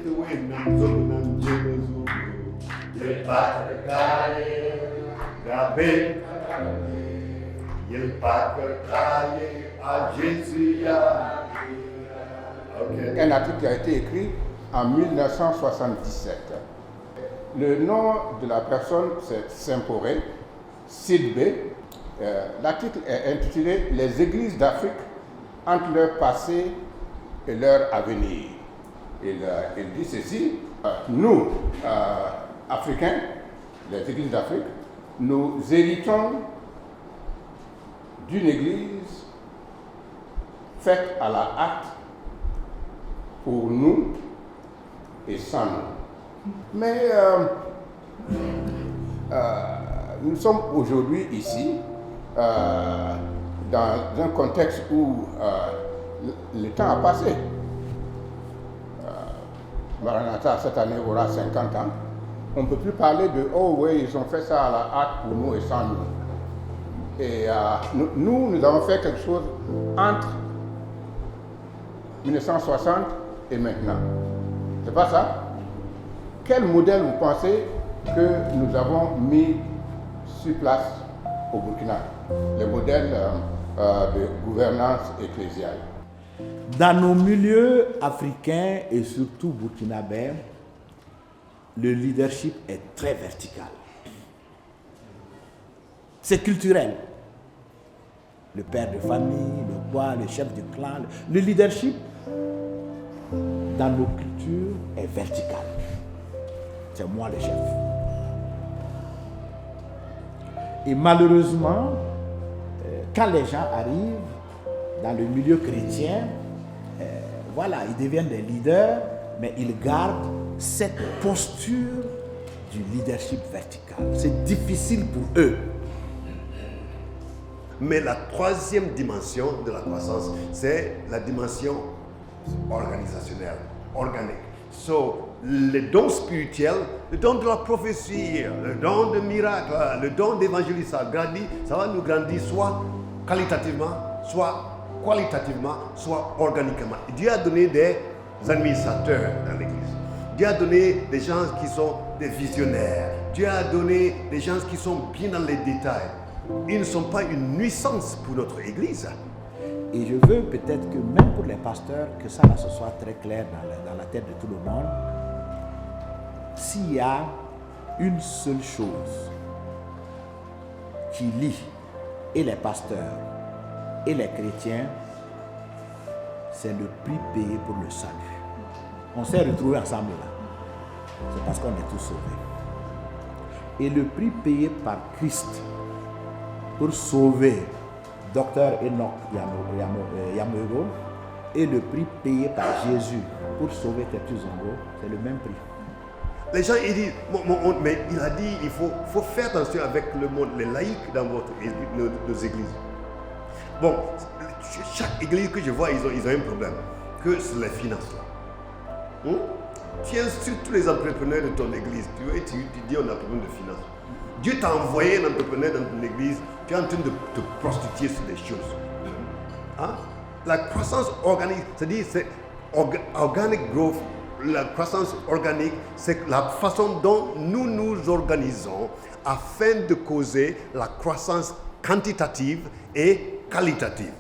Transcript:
Un article qui a été écrit en 1977. Le nom de la personne, c'est Saint-Poré, Sidbé. L'article est intitulé « Les églises d'Afrique entre leur passé et leur avenir ». Il dit ceci, nous, Africains, les églises d'Afrique, nous héritons d'une église faite à la hâte pour nous et sans nous. Mais nous sommes aujourd'hui ici dans un contexte où le temps a passé. Maranatha, cette année, aura 50 ans. On ne peut plus parler de « Oh oui, ils ont fait ça à la hâte pour nous et sans nous ». Et nous avons fait quelque chose entre 1960 et maintenant. C'est pas ça? Quel modèle vous pensez que nous avons mis sur place au Burkina? Le modèle de gouvernance ecclésiale. Dans nos milieux africains et surtout burkinabés, le leadership est très vertical. C'est culturel. Le père de famille, le chef du clan, le leadership dans nos cultures est vertical. C'est moi le chef. Et malheureusement, quand les gens arrivent dans le milieu chrétien, voilà, ils deviennent des leaders, mais ils gardent cette posture du leadership vertical. C'est difficile pour eux. Mais la troisième dimension de la croissance, c'est la dimension organisationnelle, organique. So, le don spirituel, le don de la prophétie, le don de miracle, le don d'évangélisme, ça va nous grandir soit qualitativement, soit qualitativement, soit organiquement. Dieu a donné des administrateurs dans l'Église. Dieu a donné des gens qui sont des visionnaires. Dieu a donné des gens qui sont bien dans les détails. Ils ne sont pas une nuisance pour notre Église. Et je veux peut-être que même pour les pasteurs, que ça là, ce soit très clair dans la tête de tout le monde. S'il y a une seule chose qui lie et les pasteurs et les chrétiens, c'est le prix payé pour le salut. On s'est retrouvés ensemble là. C'est parce qu'on est tous sauvés. Et le prix payé par Christ pour sauver Dr Enoch Yamouro et le prix payé par Jésus pour sauver Tertus Zongo, c'est le même prix. Les gens ils disent, mais il a dit il faut faire attention avec le monde, les laïcs dans nos églises. Bon, chaque église que je vois, ils ont un problème, que c'est les finances là. Tiens sur tous les entrepreneurs de ton église, tu dis on a un problème de finances. Dieu t'a envoyé un entrepreneur dans ton église, tu es en train de te prostituer sur des choses. Hein? La croissance organique, c'est-à-dire c'est organic growth, la croissance organique, c'est la façon dont nous nous organisons afin de causer la croissance quantitative et qualitative.